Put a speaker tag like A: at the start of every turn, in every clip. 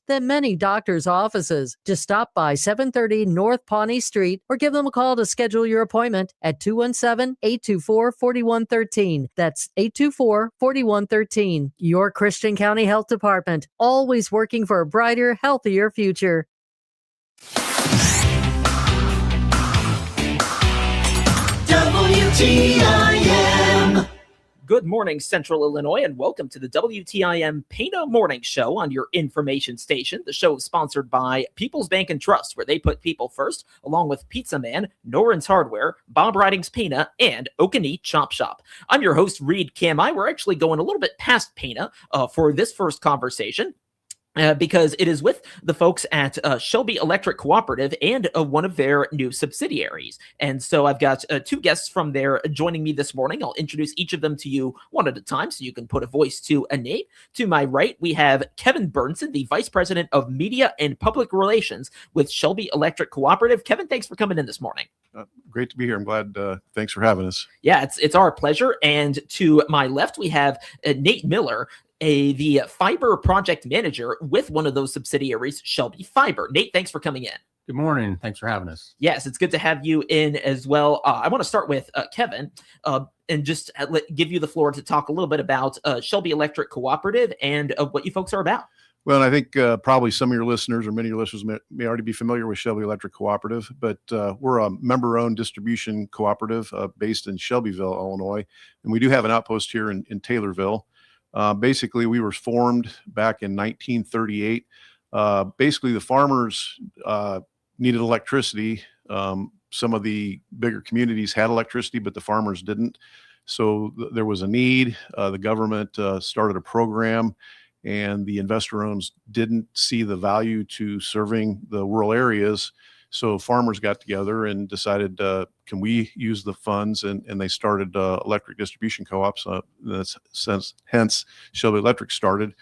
A: than many doctors' offices. Just stop by 730 North Pawnee Street or give them a call to schedule your appointment at 217-824-4113. That's 824-4113. Your Christian County Health Department, always working for a brighter, healthier future.
B: WTIM.
C: Good morning, Central Illinois, and welcome to the WTIM Pana Morning Show on your information station. The show is sponsored by People's Bank and Trust, where they put people first, along with Pizza Man, Noren's Hardware, Bob Riding's Pana, and Okanee Chop Shop. I'm your host, Reed Kamai. We're actually going a little bit past Pana for this first conversation. Because it is with the folks at Shelby Electric Cooperative and one of their new subsidiaries. And so I've got two guests from there joining me this morning. I'll introduce each of them to you one at a time so you can put a voice to a name. To my right, we have Kevin Burnson, the Vice President of Media and Public Relations with Shelby Electric Cooperative. Kevin, thanks for coming in this morning.
D: Great to be here. I'm glad. Thanks for having us.
C: Yeah, it's our pleasure. And to my left, we have Nate Miller, the fiber project manager with one of those subsidiaries, Shelby Fiber. Nate, thanks for coming in.
E: Good morning. Thanks for having us.
C: Yes, it's good to have you in as well. I want to start with Kevin and just give you the floor to talk a little bit about Shelby Electric Cooperative and what you folks are about.
D: Well, I think probably some of your listeners or many of your listeners may already be familiar with Shelby Electric Cooperative, but we're a member-owned distribution cooperative based in Shelbyville, Illinois, and we do have an outpost here in Taylorville. Basically, we were formed back in 1938. Basically, the farmers needed electricity. Some of the bigger communities had electricity, but the farmers didn't. So there was a need. The government started a program, and the investor owners didn't see the value to serving the rural areas. So farmers got together and decided, can we use the funds? And they started electric distribution co-ops. Hence, Shelby Electric started.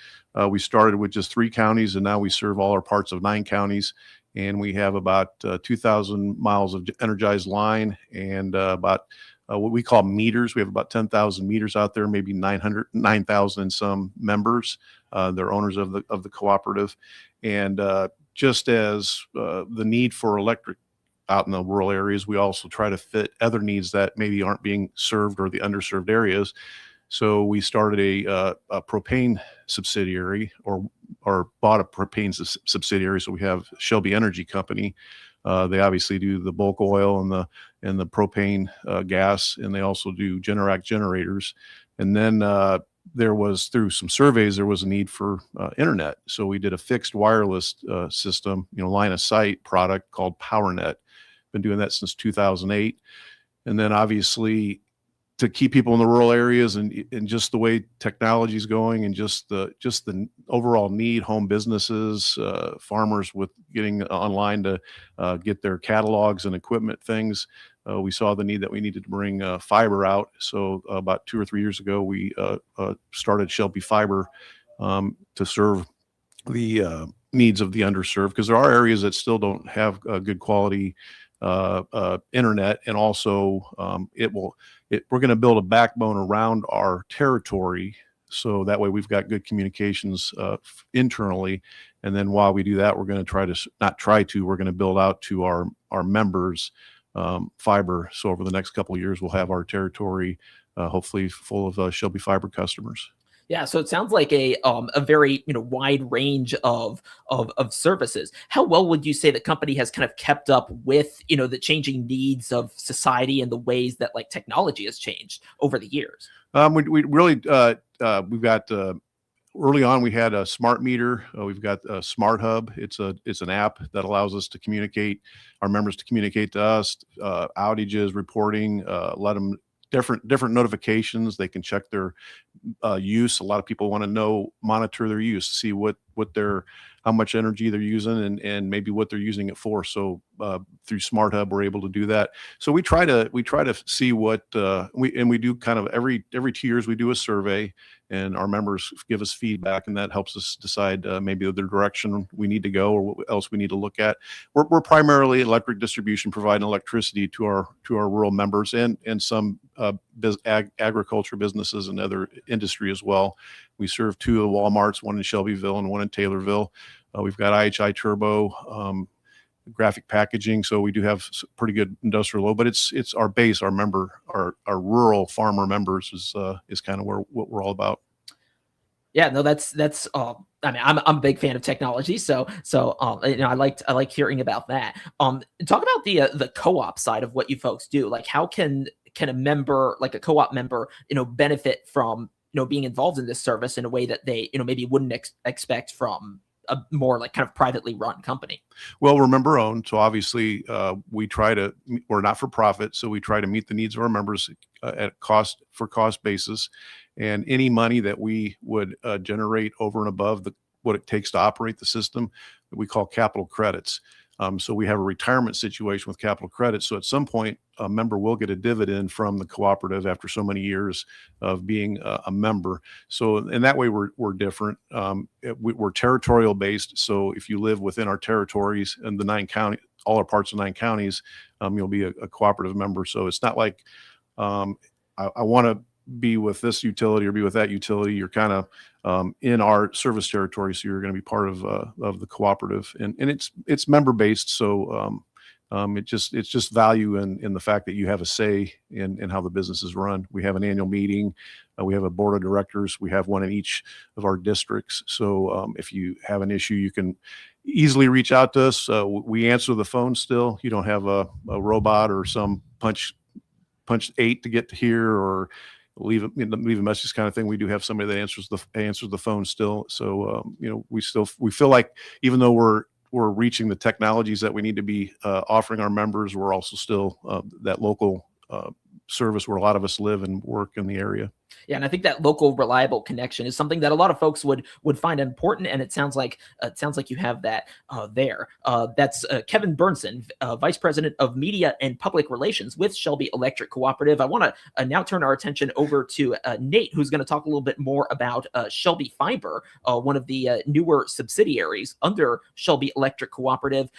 D: We started with just 3 counties, and now we serve all our parts of 9 counties. And we have about 2,000 miles of energized line and about what we call meters. We have about 10,000 meters out there, maybe 9,000 and some members. They're owners of the cooperative. And just as the need for electric out in the rural areas, we also try to fit other needs that maybe aren't being served or the underserved areas. So we started a propane subsidiary or bought a propane subsidiary. So we have Shelby Energy Company. They obviously do the bulk oil and the propane gas, and they also do Generac generators. And then there was, through some surveys, there was a need for internet. So we did a fixed wireless system, line of sight product called PowerNet. Been doing that since 2008. And then obviously to keep people in the rural areas and just the way technology is going and just the overall need, home businesses, farmers with getting online to get their catalogs and equipment things. We saw the need that we needed to bring fiber out. So about 2 or 3 years ago, we started Shelby Fiber to serve the needs of the underserved, because there are areas that still don't have good quality internet. And also we're going to build a backbone around our territory. So that way we've got good communications internally. And then while we do that, we're going to we're going to build out to our members fiber. So over the next couple of years, we'll have our territory hopefully full of Shelby Fiber customers.
C: Yeah, so it sounds like a very wide range of services. How well would you say the company has kind of kept up with the changing needs of society and the ways that technology has changed over the years?
D: We really we've got early on we had a smart meter. We've got a Smart Hub. It's an app that allows us to communicate, our members to communicate to us, outages, reporting, let them different notifications. They can check their use. A lot of people want to monitor their use, see how much energy they're using and maybe what they're using it for. So through Smart Hub, we're able to do that. So we try to see what we do kind of every 2 years we do a survey, and our members give us feedback, and that helps us decide maybe the direction we need to go or what else we need to look at. We're primarily electric distribution, providing electricity to our rural members and some agriculture businesses and other industry as well. We serve 2 of the Walmarts, one in Shelbyville and one in Taylorville. We've got IHI Turbo, graphic packaging. So we do have pretty good industrial load, but it's our base, our member, our rural farmer members is kind of what we're all about.
C: Yeah, no, that's I mean, I'm a big fan of technology, so I like hearing about that. Talk about the co-op side of what you folks do. Like, how can a member, like a co-op member, benefit from being involved in this service in a way that they maybe wouldn't expect from a more like kind of privately run company?
D: Well, we're member owned, so obviously we're not for profit, so we try to meet the needs of our members at cost basis, and any money that we would generate over and above what it takes to operate the system, that we call capital credits. So we have a retirement situation with capital credits. So at some point, a member will get a dividend from the cooperative after so many years of being a member. So in that way, we're different. We're territorial based. So if you live within our territories and all our parts of 9 counties, you'll be a cooperative member. So it's not like I want to be with this utility or be with that utility. You're kind of in our service territory, so you're going to be part of the cooperative, and it's member based. So it's just value in the fact that you have a say in how the business is run. We have an annual meeting. We have a board of directors. We have one in each of our districts. So if you have an issue, you can easily reach out to us. We answer the phone still. You don't have a robot or some punch 8 to get to here, or leave a message kind of thing. We do have somebody that answers the phone still. So we feel like even though we're reaching the technologies that we need to be offering our members, we're also still that local service where a lot of us live and work in the area.
C: Yeah, and I think that local reliable connection is something that a lot of folks would find important, and it sounds like you have that there. That's Kevin Burnson, Vice President of Media and Public Relations with Shelby Electric Cooperative. I want to now turn our attention over to Nate, who's going to talk a little bit more about Shelby Fiber, one of the newer subsidiaries under Shelby Electric Cooperative.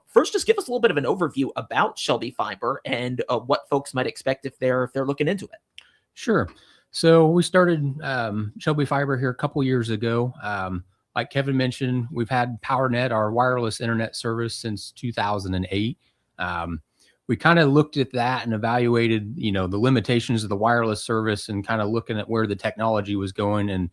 C: First, just give us a little bit of an overview about Shelby Fiber and what folks might expect if they're looking into it.
E: Sure. So we started Shelby Fiber here a couple years ago. Like Kevin mentioned, we've had PowerNet, our wireless internet service, since 2008. We kind of looked at that and evaluated, the limitations of the wireless service and kind of looking at where the technology was going, and,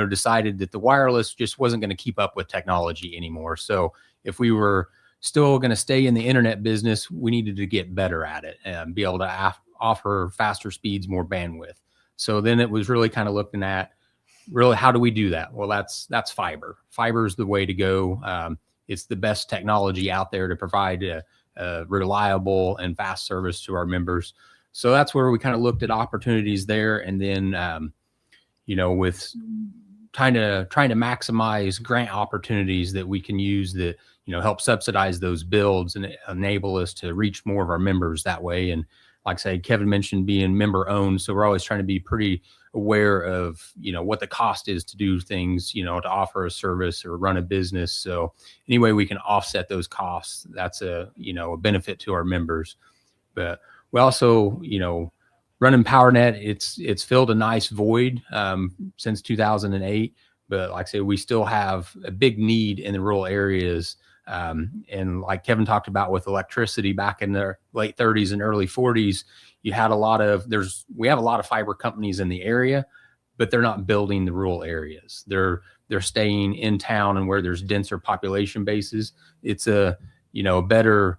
E: decided that the wireless just wasn't going to keep up with technology anymore. So if we were still going to stay in the internet business, we needed to get better at it and be able to offer faster speeds, more bandwidth. So then it was really kind of looking at how do we do that? Well, that's fiber. Fiber is the way to go. It's the best technology out there to provide a reliable and fast service to our members. So that's where we kind of looked at opportunities there. And then, with trying to maximize grant opportunities that we can use that, help subsidize those builds and enable us to reach more of our members that way. And like I said, Kevin mentioned being member owned. So we're always trying to be pretty aware of, what the cost is to do things, to offer a service or run a business. So any way we can offset those costs, that's a benefit to our members. But we also, running PowerNet, it's filled a nice void since 2008. But like I say, we still have a big need in the rural areas. And like Kevin talked about with electricity back in the late 30s and early 40s, we have a lot of fiber companies in the area, but they're not building the rural areas. They're staying in town and where there's denser population bases. It's a better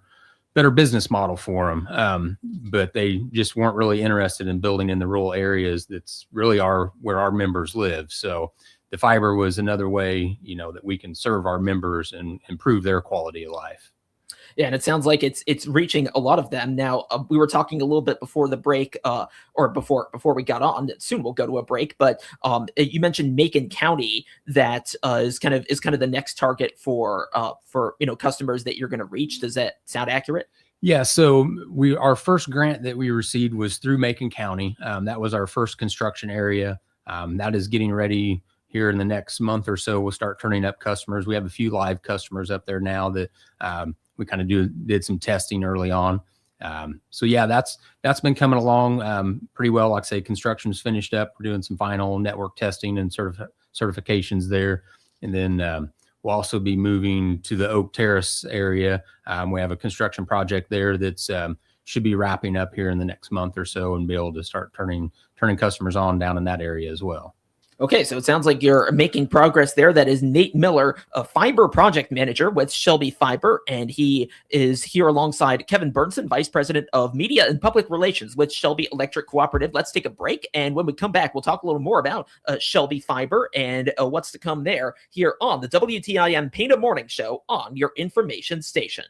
E: business model for them. But they just weren't really interested in building in the rural areas. That's really where our members live. So the fiber was another way, that we can serve our members and improve their quality of life.
C: Yeah, and it sounds like it's reaching a lot of them. Now, we were talking a little bit before the break, or before we got on. Soon we'll go to a break, but you mentioned Macon County that is kind of the next target for customers that you're going to reach. Does that sound accurate?
E: Yeah, so our first grant that we received was through Macon County. That was our first construction area. That is getting ready here in the next month or so. We'll start turning up customers. We have a few live customers up there now that we kind of did some testing early on. So yeah, that's been coming along pretty well. Like I say, construction's finished up. We're doing some final network testing and certifications there. And then We'll also be moving to the Oak Terrace area. We have a construction project there that's should be wrapping up here in the next month or so, and be able to start turning customers on down in that area as well.
C: Okay, so it sounds like you're making progress there. That is Nate Miller, a fiber project manager with Shelby Fiber, and he is here alongside Kevin Burnson, Vice President of Media and Public Relations with Shelby Electric Cooperative. Let's take a break, and when we come back, we'll talk a little more about Shelby Fiber and what's to come there here on the WTIM Pain of Morning Show on your information station.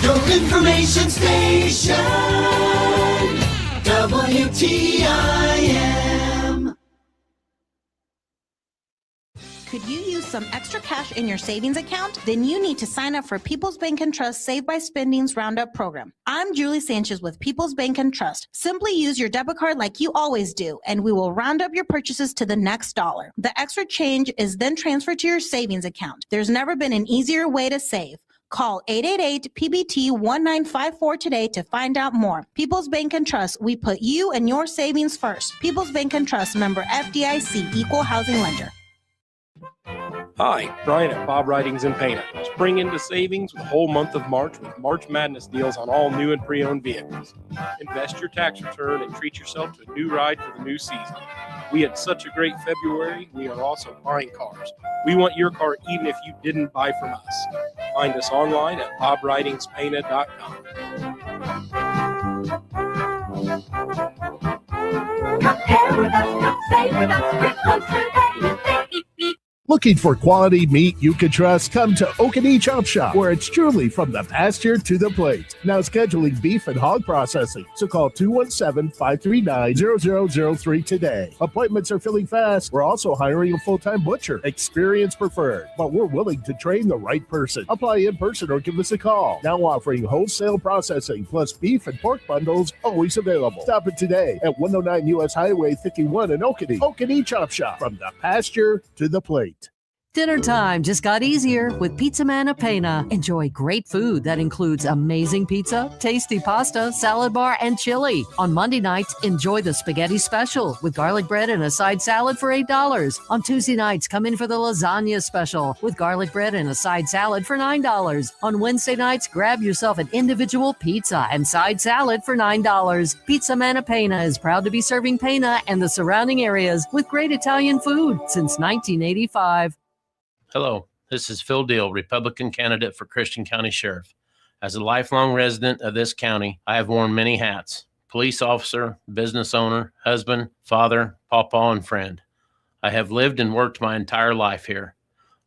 B: Your information station, WTIM.
F: Could you use some extra cash in your savings account? Then you need to sign up for People's Bank and Trust Save by Spending's Roundup program. I'm Julie Sanchez with People's Bank and Trust. Simply use your debit card like you always do, and we will round up your purchases to the next dollar. The extra change is then transferred to your savings account. There's never been an easier way to save. Call 888-PBT-1954 today to find out more. People's Bank and Trust, we put you and your savings first. People's Bank and Trust, member FDIC, equal housing lender.
G: Hi, Brian at Bob Writings in Pana. Spring into savings with the whole month of March with March Madness deals on all new and pre-owned vehicles. Invest your tax return and treat yourself to a new ride for the new season. We had such a great February. We are also buying cars. We want your car even if you didn't buy from us. Find us online at bobwritingspana.com.
B: Compare with us, come save with us, we're closer than you think.
H: Looking for quality meat you can trust? Come to Okanee Chop Shop, where it's truly from the pasture to the plate. Now scheduling beef and hog processing. So call 217-539-0003 today. Appointments are filling fast. We're also hiring a full-time butcher. Experience preferred, but we're willing to train the right person. Apply in person or give us a call. Now offering wholesale processing plus beef and pork bundles always available. Stop it today at 109 U.S. Highway 51 in Okanee. Okanee Chop Shop, from the pasture to the plate.
A: Dinner time just got easier with Pizza Man of Pana. Enjoy great food that includes amazing pizza, tasty pasta, salad bar, and chili. On Monday nights, enjoy the spaghetti special with garlic bread and a side salad for $8. On Tuesday nights, come in for the lasagna special with garlic bread and a side salad for $9. On Wednesday nights, grab yourself an individual pizza and side salad for $9. Pizza Man of Pana is proud to be serving Pana and the surrounding areas with great Italian food since 1985.
I: Hello, this is Phil Deal, Republican candidate for Christian County Sheriff. As a lifelong resident of this county, I have worn many hats: police officer, business owner, husband, father, pawpaw, and friend. I have lived and worked my entire life here.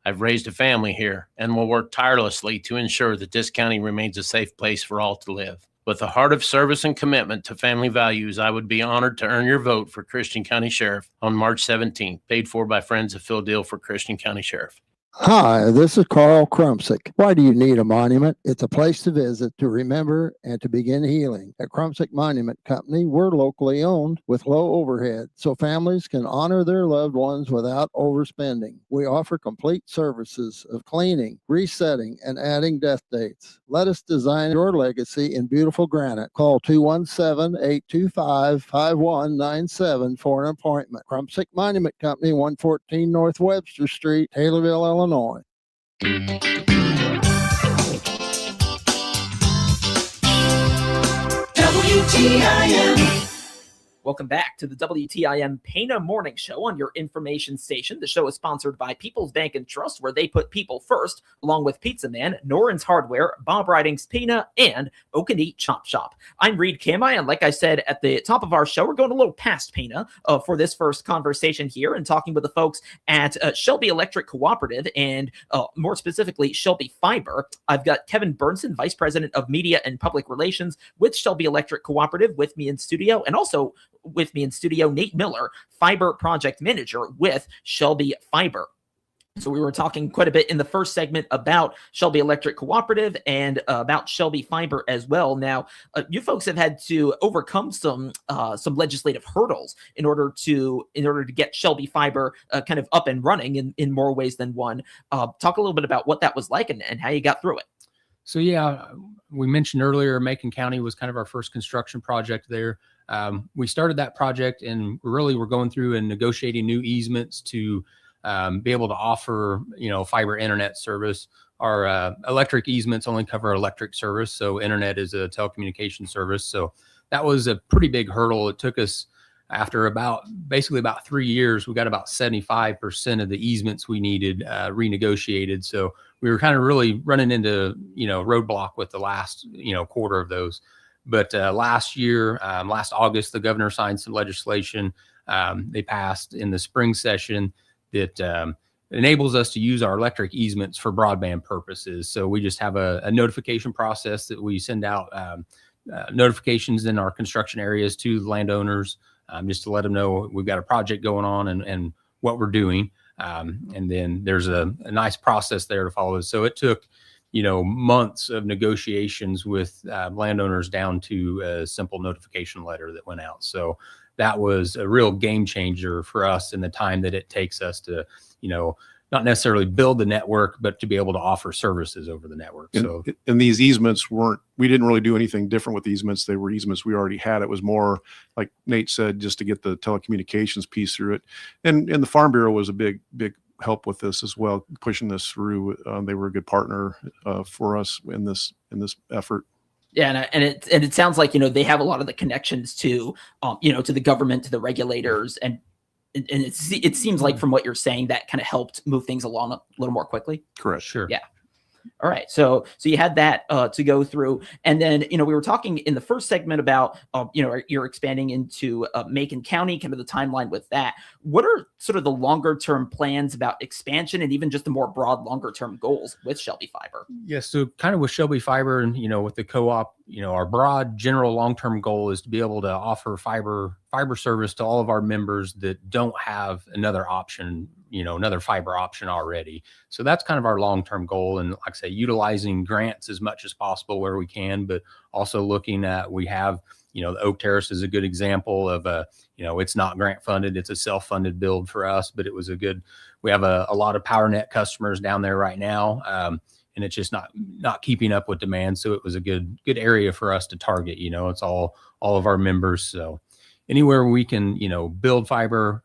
I: I've raised a family here and will work tirelessly to ensure that this county remains a safe place for all to live. With a heart of service and commitment to family values, I would be honored to earn your vote for Christian County Sheriff on March 17th, paid for by friends of Phil Deal for Christian County Sheriff.
J: Hi, this is Carl Krumsick. Why do you need a monument? It's a place to visit, to remember, and to begin healing. At Krumsick Monument Company, we're locally owned with low overhead, so families can honor their loved ones without overspending. We offer complete services of cleaning, resetting, and adding death dates. Let us design your legacy in beautiful granite. Call 217-825-5197 for an appointment. Krumsick Monument Company, 114 North Webster Street, Taylorville, Illinois.
B: WTIM.
C: Welcome back to the WTIM Pana Morning Show on your information station. The show is sponsored by People's Bank and Trust, where they put people first, along with Pizza Man, Noren's Hardware, Bob Writings Pana, and Okanee Chop Shop. I'm Reed Kamai, and like I said at the top of our show, we're going a little past Pana for this first conversation here and talking with the folks at Shelby Electric Cooperative and more specifically, Shelby Fiber. I've got Kevin Burnson, Vice President of Media and Public Relations with Shelby Electric Cooperative, with me in studio, and also with me in studio, Nate Miller, Fiber Project Manager with Shelby Fiber. So we were talking quite a bit in the first segment about Shelby Electric Cooperative and about Shelby Fiber as well. Now, you folks have had to overcome some legislative hurdles in order to get Shelby Fiber kind of up and running in more ways than one. Talk a little bit about what that was like and how you got through it.
E: So yeah, we mentioned earlier, Macon County was kind of our first construction project there. We started that project and really we're going through and negotiating new easements to be able to offer, fiber internet service. Our electric easements only cover electric service, so internet is a telecommunication service. So that was a pretty big hurdle. It took us, after basically about 3 years, we got about 75% of the easements we needed renegotiated. So we were kind of really running into, roadblock with the last, quarter of those. But last year, last August, the governor signed some legislation they passed in the spring session that enables us to use our electric easements for broadband purposes. So we just have a notification process that we send out notifications in our construction areas to the landowners, just to let them know we've got a project going on and what we're doing. And then there's a nice process there to follow. So it took, months of negotiations with landowners down to a simple notification letter that went out. So that was a real game changer for us in the time that it takes us to, not necessarily build the network, but to be able to offer services over the network.
D: And these easements we didn't really do anything different with the easements. They were easements we already had. It was more, like Nate said, just to get the telecommunications piece through it. And the Farm Bureau was a big help with this as well, pushing this through. They were a good partner for us in this effort.
C: Yeah, and it sounds like they have a lot of the connections to to the government, to the regulators, and it seems like from what you're saying that kind of helped move things along a little more quickly.
D: Correct.
E: Sure.
C: Yeah. All right. So you had that to go through. And then, we were talking in the first segment about, you're expanding into Macon County, kind of the timeline with that. What are sort of the longer term plans about expansion and even just the more broad longer term goals with Shelby Fiber?
E: Yeah. So kind of with Shelby Fiber and, with the co-op, our broad general long-term goal is to be able to offer fiber service to all of our members that don't have another option, another fiber option already. So that's kind of our long-term goal. And like I say, utilizing grants as much as possible where we can, but also looking at, we have, the Oak Terrace is a good example of it's not grant funded. It's a self-funded build for us, but it was we have a lot of PowerNet customers down there right now. And it's just not keeping up with demand. So it was a good area for us to target. It's all of our members. So anywhere we can, build fiber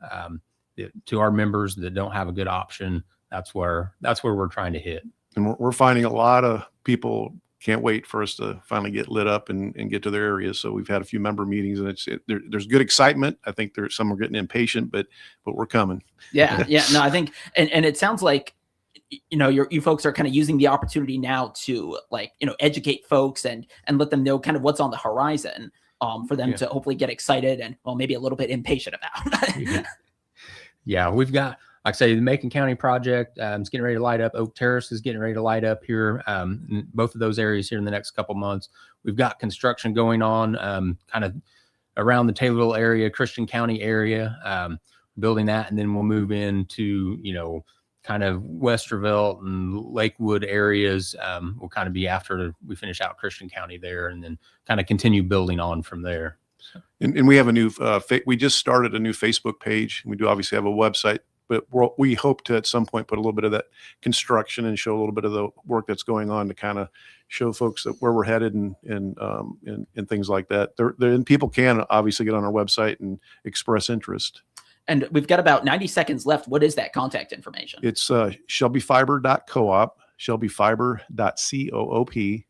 E: to our members that don't have a good option, that's where we're trying to hit.
D: And we're finding a lot of people can't wait for us to finally get lit up and get to their areas. So we've had a few member meetings, and there's good excitement. I think some are getting impatient, but we're coming.
C: Yeah. No, I think, and it sounds like, you folks are kind of using the opportunity now to educate folks and let them know kind of what's on the horizon for them to hopefully get excited and maybe a little bit impatient about.
E: Yeah, we've got, like I say, the Macon County project is getting ready to light up. Oak Terrace is getting ready to light up here. In both of those areas here in the next couple months. We've got construction going on kind of around the Taylorville area, Christian County area, building that, and then we'll move into kind of Westerville and Lakewood areas will kind of be after we finish out Christian County there, and then kind of continue building on from there.
D: And we have a new, we just started a new Facebook page. We do obviously have a website, but we hope to at some point put a little bit of that construction and show a little bit of the work that's going on to kind of show folks that where we're headed and things like that. And people can obviously get on our website and express interest.
C: And we've got about 90 seconds left. What is that contact information?
D: It's shelbyfiber.coop, shelbyfiber.coop.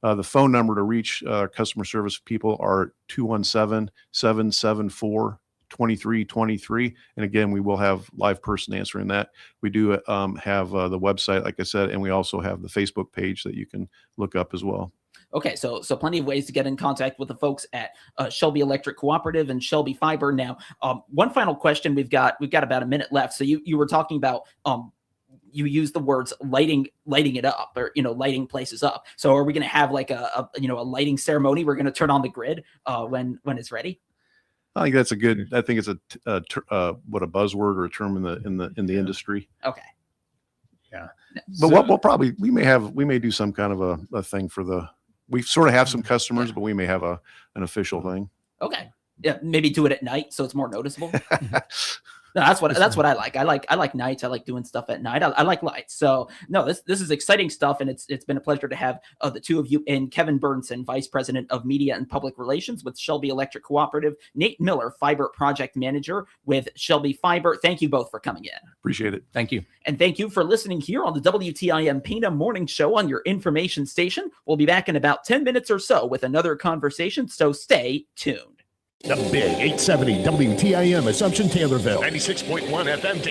D: The phone number to reach customer service people are 217-774-2323. And again, we will have live person answering that. We do have the website, like I said, and we also have the Facebook page that you can look up as well.
C: Okay, so plenty of ways to get in contact with the folks at Shelby Electric Cooperative and Shelby Fiber. Now, one final question. We've got about a minute left. So you were talking about you use the words lighting it up, or lighting places up. So are we going to have like a lighting ceremony? We're going to turn on the grid when it's ready.
D: I think that's a good. I think it's a buzzword or a term in the industry.
C: Okay.
E: Yeah,
D: but we may do some kind of a thing for the. We sort of have some customers, but we may have an official thing.
C: Okay. Yeah, maybe do it at night so it's more noticeable. No, that's what I like. I like nights. I like doing stuff at night. I like lights. So no, this is exciting stuff, and it's been a pleasure to have the two of you and Kevin Burnson, Vice President of Media and Public Relations with Shelby Electric Cooperative, Nate Miller, Fiber Project Manager with Shelby Fiber. Thank you both for coming in.
D: Appreciate it.
E: Thank you.
C: And thank you for listening here on the WTIM Pena Morning Show on your information station. We'll be back in about 10 minutes or so with another conversation, so stay tuned.
H: The Big 870 WTIM Assumption Taylorville.
K: 96.1 FM.